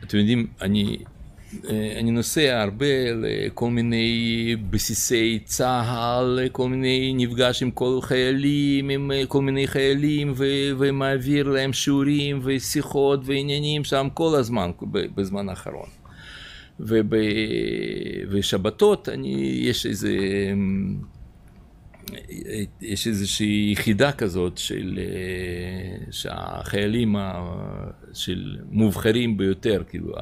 אתם יודעים, אני נוסע הרבה לכל מיני בסיסי צהל, כל מיני נפגש עם כל חיילים, עם כל מיני חיילים, ומעביר להם שיעורים ושיחות ועניינים שם כל הזמן, בזמן האחרון. ושבתות, יש איזושהי יחידה כזאת שהחיילים של מובחרים ביותר, כאילו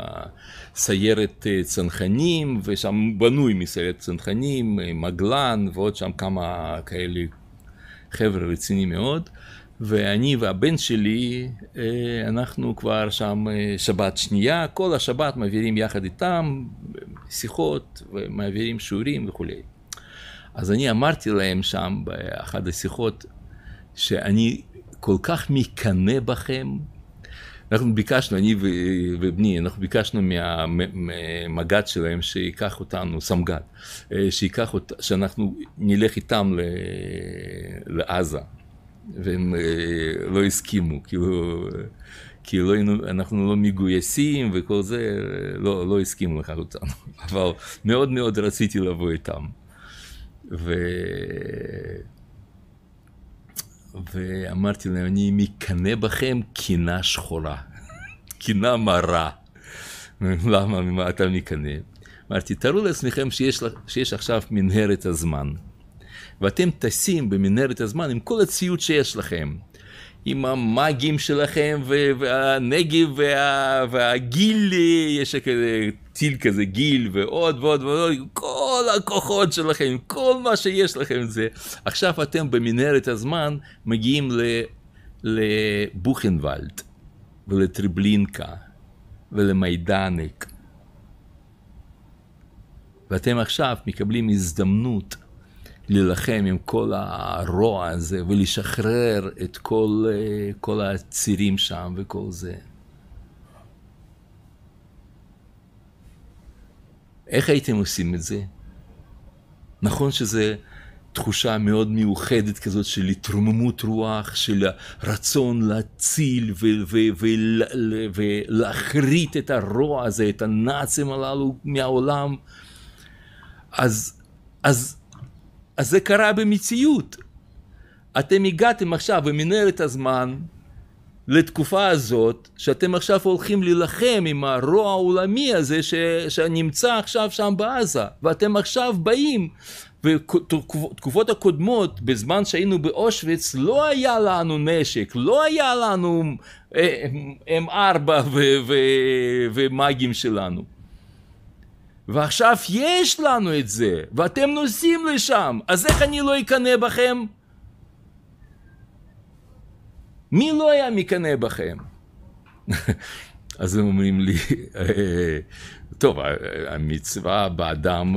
הסיירת צנחנים, ושם בנוי מסיירת צנחנים, מגלן ועוד שם כמה כאלה חבר'ה רציניים מאוד, ואני והבן שלי, אנחנו כבר שם שבת שנייה, כל השבת מעבירים יחד איתם שיחות ומעבירים שיעורים וכו'. אז אני אמרתי להם שם באחת השיחות שאני כל כך מקנא בכם. אנחנו ביקשנו, אני ובני, אנחנו ביקשנו מהמג"ד שלהם שיקח אותנו, סמג"ד, שאנחנו נלך איתם לעזה. והם לא הסכימו, כאילו אנחנו לא מגויסים וכל זה, לא הסכימו לקחת אותנו. אבל מאוד מאוד רציתי לבוא איתם. ואמרתי להם, אני מקנא בכם קינה שחורה, קינה מרה. למה, ממה אתה מקנא? אמרתי, תראו לעצמכם שיש עכשיו מנהרת הזמן, ואתם טסים במנהרת הזמן עם כל הציוד שיש לכם, עם המאגים שלכם והנגב והגיל, יש כזה טיל כזה גיל ועוד ועוד ועוד, כל הכוחות שלכם, כל מה שיש לכם זה. עכשיו אתם במנהרת הזמן מגיעים לבוכנוולד ולטריבלינקה ולמיידנק, ואתם עכשיו מקבלים הזדמנות להילחם עם כל הרוע הזה ולשחרר את כל הצירים שם וכל זה. איך הייתם עושים את זה? נכון שזה תחושה מאוד מיוחדת כזאת של התרוממות רוח, של רצון להציל ולהחריט את הרוע הזה, את הנאצים הללו מהעולם. אז זה קרה במציאות. אתם הגעתם עכשיו במנהרת הזמן לתקופה הזאת, שאתם עכשיו הולכים להילחם עם הרוע העולמי הזה שנמצא עכשיו שם בעזה, ואתם עכשיו באים, ותקופות הקודמות, בזמן שהיינו באושוויץ, לא היה לנו נשק, לא היה לנו M4 ומאגים שלנו. ועכשיו יש לנו את זה, ואתם נוסעים לשם, אז איך אני לא אקנא בכם? מי לא היה מקנא בכם? אז הם אומרים לי, טוב, המצווה באדם,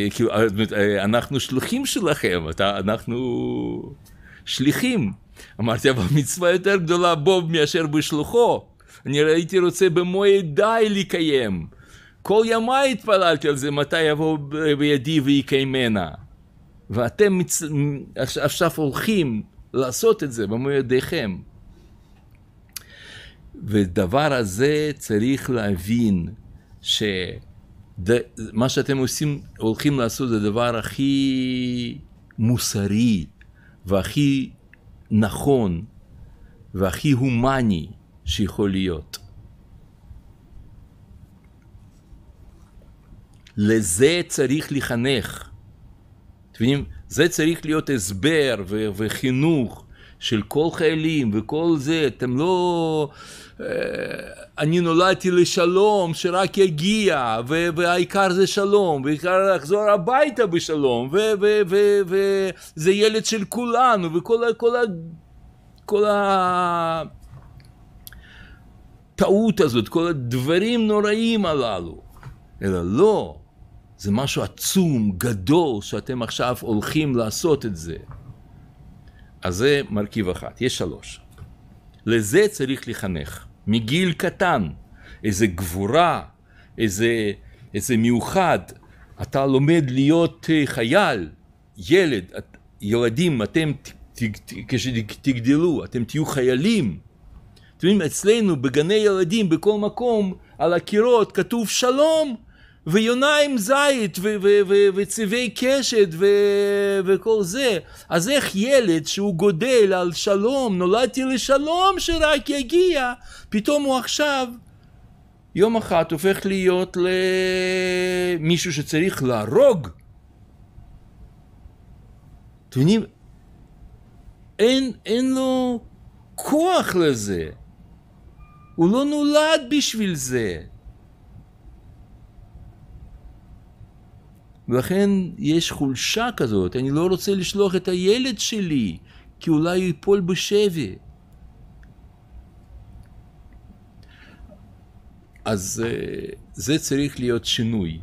כאילו, אנחנו שלוחים שלכם, אנחנו שליחים. אמרתי, אבל מצווה יותר גדולה בו מאשר בשלוחו. אני הייתי רוצה במו ידיי לקיים. כל ימי התפללתי על זה, מתי יבוא בידי ויקיימנה. ואתם עכשיו הולכים לעשות את זה במו ידיכם. ודבר הזה צריך להבין שמה שאתם הולכים לעשות זה הדבר הכי מוסרי והכי נכון והכי הומני שיכול להיות. לזה צריך לחנך. אתם מבינים? זה צריך להיות הסבר וחינוך של כל חיילים וכל זה. אתם לא... אני נולדתי לשלום שרק יגיע, והעיקר זה שלום, והעיקר לחזור הביתה בשלום, וזה ילד של כולנו, וכל הטעות הזאת, כל הדברים נוראים הללו. אלא לא, זה משהו עצום, גדול, שאתם עכשיו הולכים לעשות את זה. אז זה מרכיב אחד, יש 3. לזה צריך לחנך, מגיל קטן, איזה גבורה, איזה מיוחד. אתה לומד להיות חייל, ילדים, אתם כשתגדלו, אתם תהיו חיילים, אתם יודעים, אצלנו בגני ילדים, בכל מקום, על הקירות כתוב שלום, ויונה עם זית, וצבעי קשת, וכל זה. אז איך ילד שהוא גודל על שלום, נולדתי לשלום שרק יגיע, פתאום הוא עכשיו, יום אחד הופך להיות למישהו שצריך להרוג. אתם יודעים, אין לו כוח לזה. הוא לא נולד בשביל זה. ולכן יש חולשה כזאת, אני לא רוצה לשלוח את הילד שלי, כי אולי הוא ייפול בשבי. אז זה צריך להיות שינוי.